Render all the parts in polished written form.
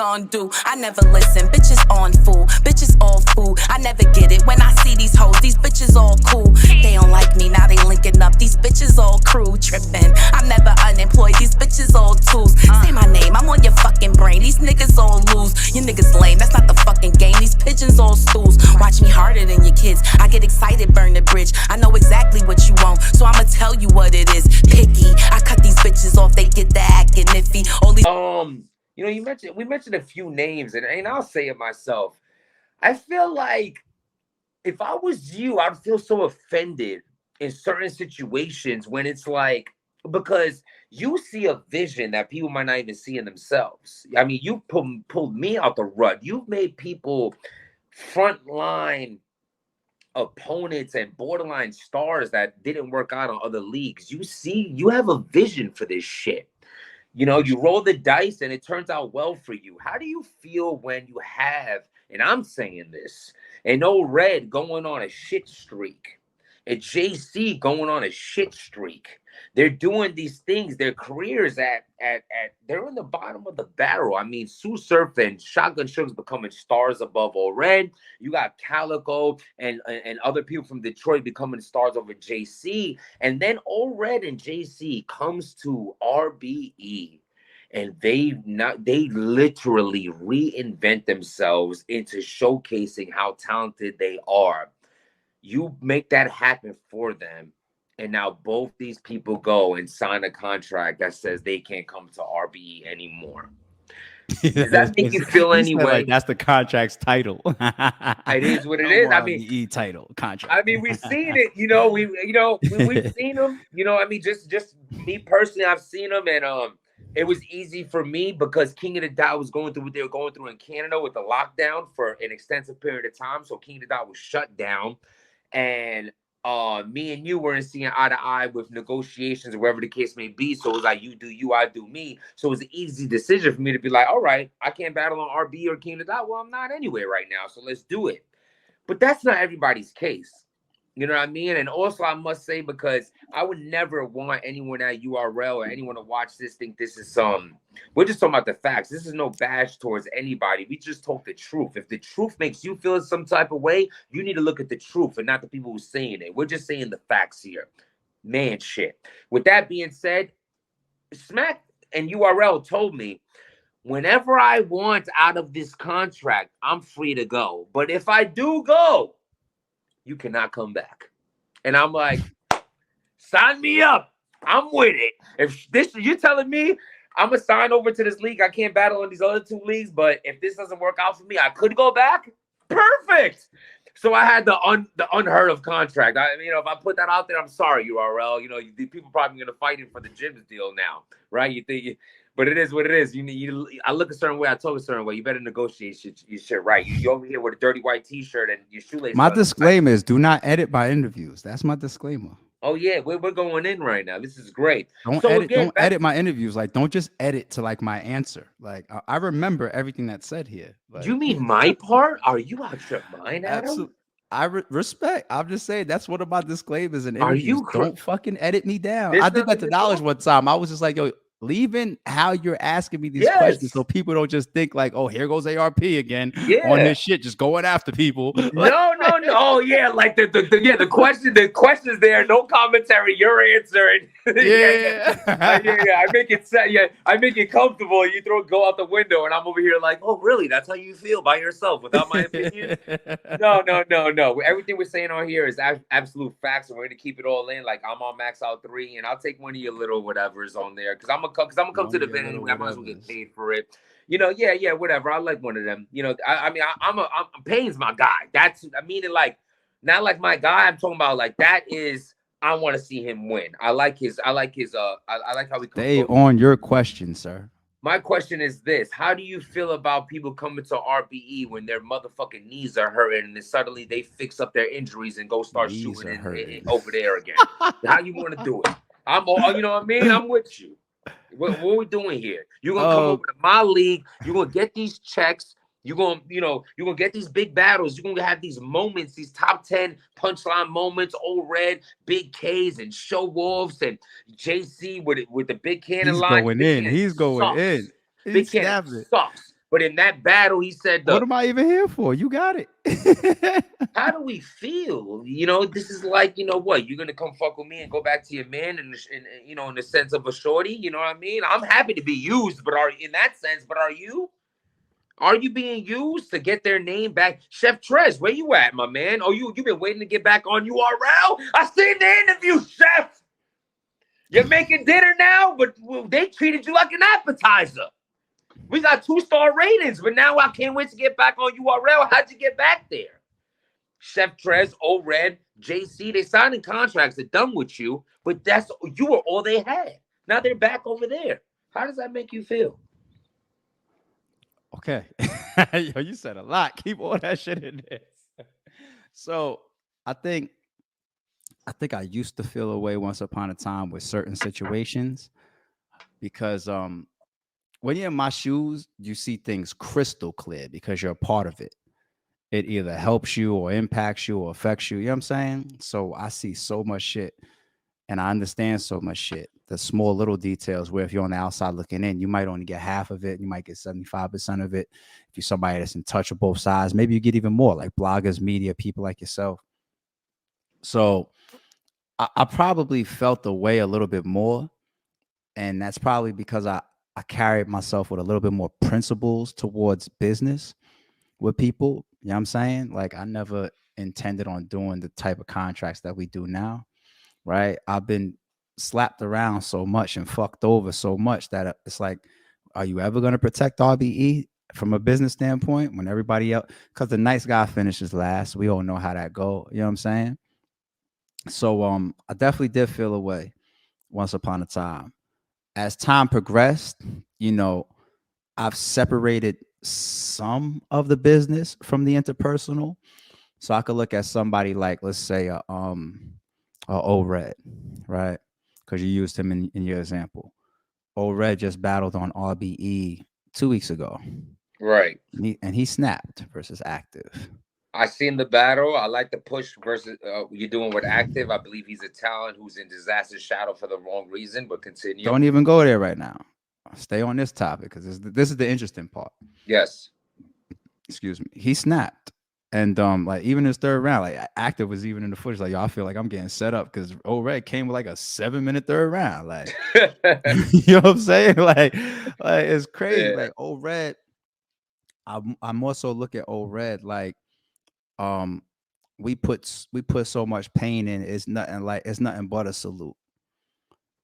gon' do? I never listen, bitches on fool, bitches all fool. I never get it when I see these hoes, these bitches all cool. They don't like me, now they linking up, these bitches all crew trippin'. I'm never unemployed, these bitches all tools. Say my name, I'm on your fucking brain, these niggas all lose. You niggas lame, that's not the fucking game, these pigeons all stools. Watch me harder than your kids, I get excited, burn the bridge. I know exactly what you want, so I'ma tell you what it is. Picky, I cut these bitches off, they get the acting iffy. Only you know, we mentioned a few names, and I'll say it myself. I feel like if I was you, I'd feel so offended in certain situations when it's like, because you see a vision that people might not even see in themselves. I mean, you pulled me out the rut. You've made people frontline opponents and borderline stars that didn't work out on other leagues. You have a vision for this shit. You know, you roll the dice and it turns out well for you. How do you feel when you have, and I'm saying this, an old Red going on a shit streak, a JC going on a shit streak? They're doing these things, their careers they're in the bottom of the barrel. I mean, Sue Surf and Shotgun Sugar's becoming stars above All Red. You got Calico and other people from Detroit becoming stars over JC. And then All Red and JC comes to RBE. And they literally reinvent themselves into showcasing how talented they are. You make that happen for them. And now both these people go and sign a contract that says they can't come to RBE anymore. Does that make you feel any way? Like that's the contract's title. It is what it is. I mean, RBE title contract. I mean, we've seen it. We've seen them. You know, I mean, just me personally, I've seen them, and it was easy for me because King of the Dot was going through what they were going through in Canada with the lockdown for an extensive period of time. So King of the Dot was shut down, and me and you weren't seeing eye to eye with negotiations or wherever the case may be. So it was like, you do you, I do me. So it was an easy decision for me to be like, all right, I can't battle on RB or King of the Dot. Well, I'm not anyway right now, so let's do it. But that's not everybody's case. You know what I mean? And also, I must say, because I would never want anyone at URL or anyone to watch this think this is we're just talking about the facts. This is no bash towards anybody. We just talk the truth. If the truth makes you feel some type of way, you need to look at the truth and not the people who's saying it. We're just saying the facts here. Man, shit. With that being said, Smack and URL told me, whenever I want out of this contract, I'm free to go. But if I do go, you cannot come back. And I'm like, sign me up. I'm with it. If this, you're telling me I'm going to sign over to this league, I can't battle in these other two leagues, but if this doesn't work out for me, I could go back. Perfect. So I had the unheard of contract. If I put that out there, I'm sorry, URL. You know, people probably going to fight it for the Jim's deal now, right? You think but it is what it is. I look a certain way. I talk a certain way. You better negotiate your shit right. You over here with a dirty white T-shirt and your shoelace. My disclaimer is: do not edit my interviews. That's my disclaimer. Oh yeah, we're going in right now. This is great. Don't edit my interviews. Like, don't just edit to like my answer. Like, I remember everything that's said here. Like, you mean my part? Are you out your mind, Adam? Absolutely. I respect. I'm just saying that's one of my disclaimers in interviews. Don't fucking edit me down. I did that to Knowledge one time. I was just like, yo, leaving how you're asking me these questions so people don't just think like, oh, here goes ARP again on this shit, just going after people. No. Oh yeah, like the questions there, no commentary, your answer. I make it I make it comfortable. You go out the window, and I'm over here like, oh really? That's how you feel by yourself without my opinion? No. Everything we're saying on here is absolute facts, and we're gonna keep it all in. Like, I'm on Max Out 3, and I'll take one of your little whatever's on there because I'm gonna come to the event anyway. I might as well get paid for it. You know, whatever. I like one of them. You know, I'm Payne's my guy. Like, not like my guy. I'm talking about like that is. I want to see him win. I like how he. Stay on your question, sir. My question is this: how do you feel about people coming to RBE when their motherfucking knees are hurting, and then suddenly they fix up their injuries and go start shooting over there again? How you want to do it? You know what I mean? I'm with you. What we doing here? You're gonna come over to my league. You're gonna get these checks. You're gonna get these big battles. You're gonna have these moments, these top 10 punchline moments. Old Red, Big K's, and Show Wolves, and JC with the big cannon line. He's going in. Big cannon sucks. But in that battle, he said what am I even here for? You got it. How do we feel? You know, this is like, you know what? You're gonna come fuck with me and go back to your man, in you know, in the sense of a shorty. You know what I mean? I'm happy to be used, but are in that sense? But are you? Are you being used to get their name back? Chef Trez, where you at, my man? Oh, you been waiting to get back on URL? I seen the interview, Chef. You're making dinner now, but they treated you like an appetizer. We got 2-star ratings, but now I can't wait to get back on URL. How'd you get back there? Chef Trez, O-Red, JC, they signing contracts. They're done with you, but you were all they had. Now they're back over there. How does that make you feel? Okay. Yo, you said a lot. Keep all that shit in there. So I think I used to feel a way once upon a time with certain situations because when you're in my shoes, you see things crystal clear because you're a part of it. It either helps you or impacts you or affects you. You know what I'm saying? So I see so much shit and I understand so much shit. The small little details where if you're on the outside looking in, you might only get half of it. You might get 75% of it. If you're somebody that's in touch with both sides, maybe you get even more, like bloggers, media, people like yourself. So I probably felt the way a little bit more. And that's probably because I carried myself with a little bit more principles towards business with people. You know what I'm saying? Like I never intended on doing the type of contracts that we do now. Right. I've been slapped around so much and fucked over so much that it's like, are you ever going to protect RBE from a business standpoint when everybody else, because the nice guy finishes last. We all know how that go. You know what I'm saying? So I definitely did feel a way once upon a time. As time progressed, you know, I've separated some of the business from the interpersonal. So I could look at somebody like, let's say, O-Red, right? Because you used him in your example. O-Red just battled on RBE 2 weeks ago. Right. And he snapped versus Active. I seen the battle. I like the push versus you're doing with Active. I believe he's a talent who's in disaster shadow for the wrong reason, but continue. Don't even go there right now. Stay on this topic because this is the interesting part. Yes. Excuse me. He snapped. And like even his third round, like Active was even in the footage, like, yo, I feel like I'm getting set up because O-Red came with like a 7-minute third round. Like you know what I'm saying? Like it's crazy. Yeah. Like O-Red, I more so look at O-Red like we put so much pain in, it's nothing but a salute.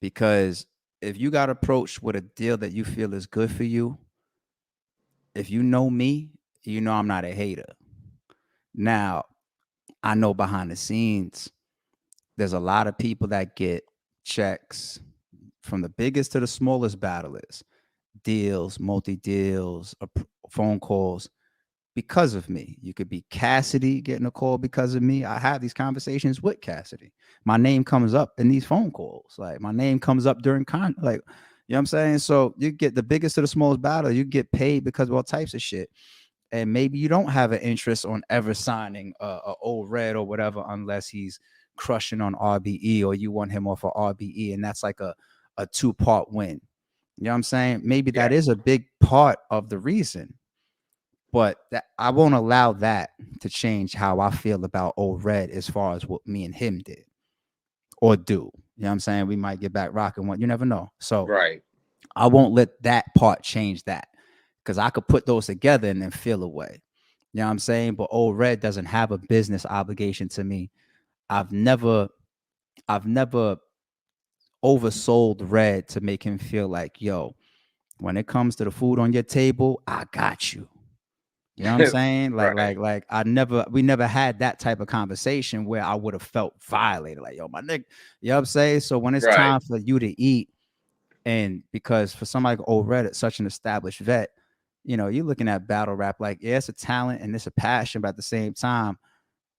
Because if you got approached with a deal that you feel is good for you, if you know me, you know I'm not a hater. Now, I know behind the scenes, there's a lot of people that get checks from the biggest to the smallest battlers, deals, multi-deals, phone calls because of me. You could be Cassidy getting a call because of me. I have these conversations with Cassidy. My name comes up in these phone calls. Like my name comes up during like, you know what I'm saying? So you get the biggest to the smallest battle, you get paid because of all types of shit. And maybe you don't have an interest on ever signing a O-Red or whatever unless he's crushing on RBE or you want him off of RBE. And that's like a 2-part win. You know what I'm saying? Maybe that is a big part of the reason. But that I won't allow that to change how I feel about O-Red as far as what me and him did or do. You know what I'm saying? We might get back rocking one. You never know. So I won't let that part change that. Because I could put those together and then feel a way. You know what I'm saying? But O-Red doesn't have a business obligation to me. I've never oversold Red to make him feel like, yo, when it comes to the food on your table, I got you. You know what I'm saying? Like we never had that type of conversation where I would have felt violated. Like, yo, my nigga, you know what I'm saying? So when it's time for you to eat, and because for somebody like O-Red, it's such an established vet, you know, you're looking at battle rap like, yeah, it's a talent and it's a passion, but at the same time,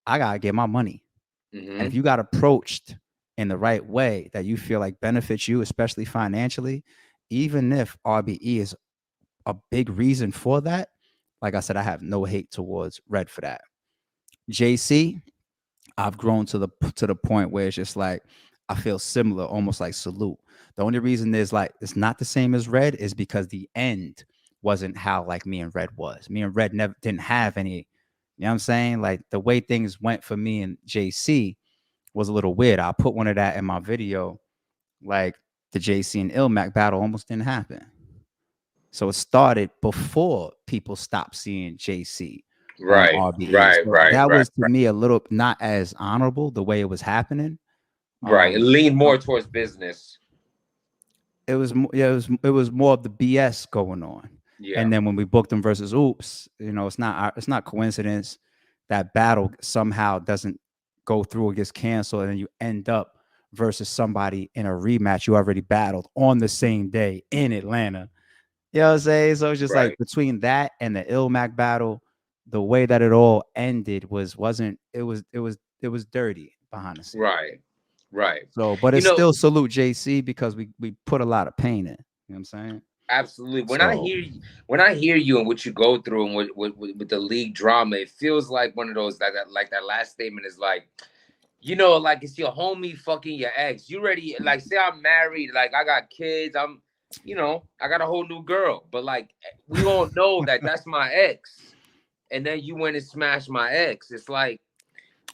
I gotta get my money. And if you got approached in the right way that you feel like benefits you, especially financially, even if RBE is a big reason for that, like I said, I have no hate towards Red for that. JC, I've grown to the point where it's just like I feel similar, almost like salute. The only reason is like it's not the same as Red is because the end wasn't how like me and Red was. Me and Red never didn't have any, you know what I'm saying? Like the way things went for me and JC was a little weird. I put one of that in my video, like the JC and Ilmac battle almost didn't happen. So it started before people stopped seeing JC on RBE. So that was to me a little not as honorable the way it was happening. It leaned more towards business. It was more of the BS going on. Yeah. And then when we booked them versus Oops, you know, it's not coincidence that battle somehow doesn't go through or gets canceled, and then you end up versus somebody in a rematch you already battled on the same day in Atlanta. You know what I'm saying? So it's just like between that and the Ilmac battle, the way that it all ended was dirty behind the scenes. Right. So, but it's still salute JC because we put a lot of pain in. You know what I'm saying? Absolutely. When I hear you and what you go through and with the league drama, it feels like one of those that last statement is like, you know, like it's your homie fucking your ex. You ready? Like, say I'm married, like I got kids, I'm, you know, I got a whole new girl, but like we all know that that's my ex, and then you went and smashed my ex. It's like,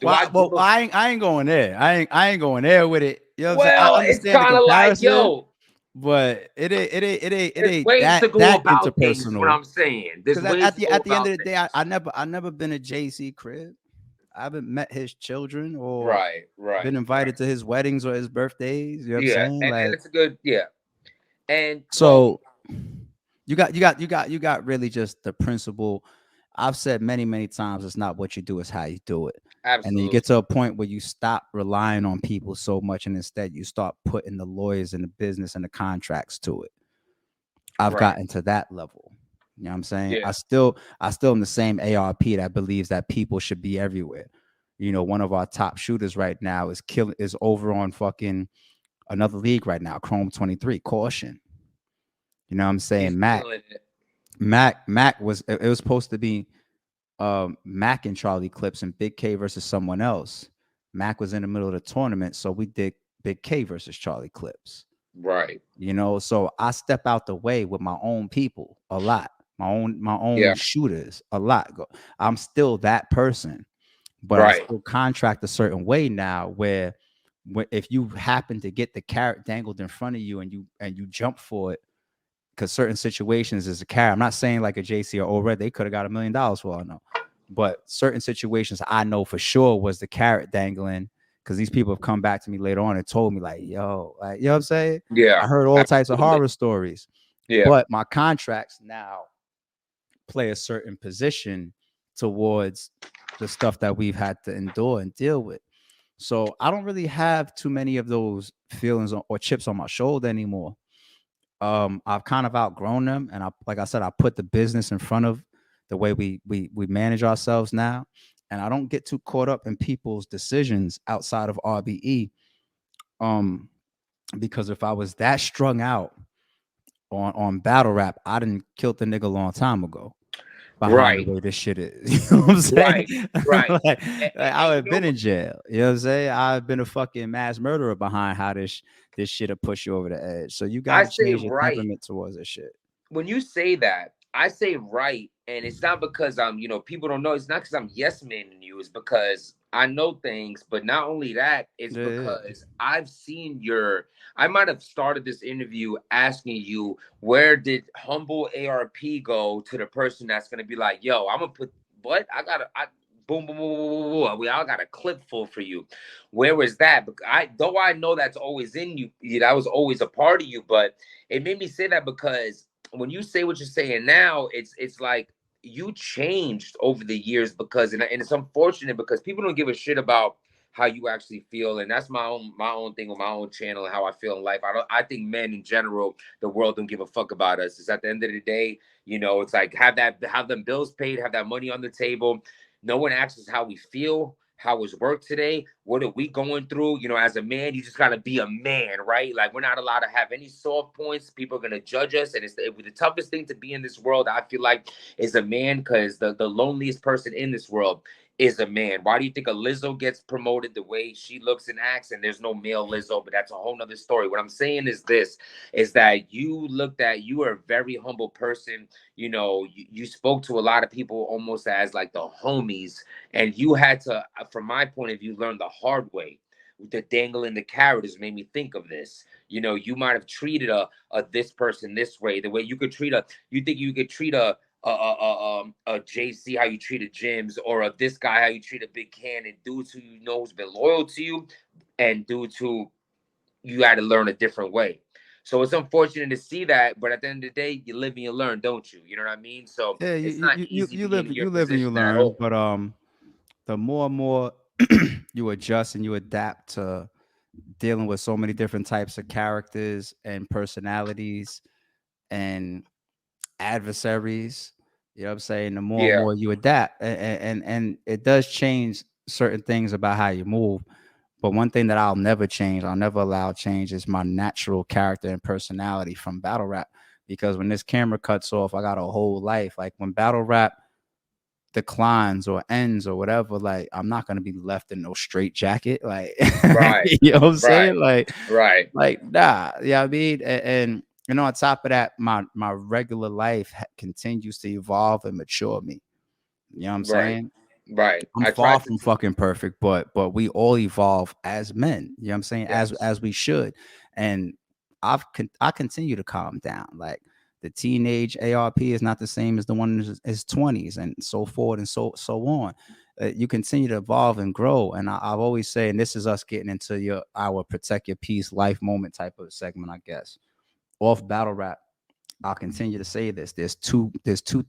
I ain't going there. I ain't going there with it. You know what I'm saying? I understand it's kind of like, yo, but it ain't ways that, to go that about interpersonal. Things, what I'm saying. Because at the end of the day, I never been a JC crib. I haven't met his children or been invited to his weddings or his birthdays. You know what I'm saying? And it's a good, And so you got really just the principle. I've said many times, it's not what you do, it's how you do it. Absolutely. And then you get to a point where you stop relying on people so much, and instead you start putting the lawyers and the business and the contracts to it. I've gotten to that level. You know what I'm saying? Yeah. I still am the same ARP that believes that people should be everywhere. You know, one of our top shooters right now is over on fucking another league right now, Chrome 23, Caution. You know what I'm saying? Mac was supposed to be Mac and Charlie Clips and Big K versus someone else. Mac was in the middle of the tournament, so we did Big K versus Charlie Clips. Right. You know, so I step out the way with my own people a lot, my own shooters a lot. I'm still that person, but I still contract a certain way now where if you happen to get the carrot dangled in front of you and you jump for it, because certain situations is a carrot. I'm not saying like a JC or Red, they could have got $1 million for all I know. But certain situations I know for sure was the carrot dangling, because these people have come back to me later on and told me like, yo, like, you know what I'm saying? Yeah. I heard all types of horror stories. Yeah. But my contracts now play a certain position towards the stuff that we've had to endure and deal with. So I don't really have too many of those feelings or chips on my shoulder anymore. I've kind of outgrown them, and like I said, I put the business in front of the way we manage ourselves now, and I don't get too caught up in people's decisions outside of RBE. Because if I was that strung out on battle rap, I didn't kill the nigga a long time ago. Behind the way this shit is, you know what I'm saying? like I would have been in jail. You know what I'm saying? I've been a fucking mass murderer behind how this shit will push you over the edge. So you gotta change your temperament towards this shit. When you say that, I say right, and it's not because I'm, you know, people don't know. It's not because I'm yes man in you. It's because I know things. But not only that, it's because I've seen I might have started this interview asking you, where did humble ARP go to the person that's gonna be like, yo, I'm gonna put what I boom, boom, boom, boom, boom. We all got a clip full for you. Where was that? Though I know that's always in you, that was always a part of you, but it made me say that because when you say what you're saying now, it's like you changed over the years because, and it's unfortunate because people don't give a shit about how you actually feel, and that's my own thing with my own channel and how I feel in life. I think men in general, the world don't give a fuck about us. It's at the end of the day, you know, it's like have them bills paid, have that money on the table. No one asks us how we feel, how was work today, what are we going through. You know, as a man, you just gotta be a man, right? Like, we're not allowed to have any soft points. People are gonna judge us, and it's the toughest thing to be in this world, I feel like, is a man, because the loneliest person in this world is a man? Why do you think a Lizzo gets promoted the way she looks and acts, and there's no male Lizzo? But that's a whole nother story. What I'm saying is this: is that you are a very humble person. You spoke to a lot of people almost as like the homies, and you had to, from my point of view, learn the hard way. The dangling the carrot has made me think of this. You might have treated a this person this way, the way you could treat a. You think you could treat a JC how you treated Jims, or a this guy how you treat a Big Cannon, dudes who you know has been loyal to you, and dudes who you had to learn a different way. So it's unfortunate to see that, but at the end of the day, you live and you learn, don't you? You know what I mean? So Yeah, it's not easy you being live in your and you position at learn, all. but the more and more you adjust and you adapt to dealing with so many different types of characters and personalities and adversaries, you know what I'm saying, the more and Yeah, more you adapt, and it does change certain things about how you move. But one thing that I'll never change, I'll never allow change, is my natural character and personality from battle rap. Because when this camera cuts off, I got a whole life. Like when battle rap declines or ends or whatever, like I'm not gonna be left in no straight jacket. Like right, you know what I'm saying? right, right, Nah, yeah, I mean, and on top of that, my regular life continues to evolve and mature me. You know what I'm right, saying? right. I'm I far tried to. from fucking perfect, but we all evolve as men. You know what I'm saying? Yes. As we should. And I continue to calm down. Like the teenage ARP is not the same as the one in his 20s, and so forth and so on. You continue to evolve and grow. And I've always say, and this is us getting into our protect your peace life moment type of segment, I guess. Off battle rap, I'll continue to say this. There's two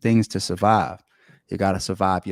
things to survive. You got to survive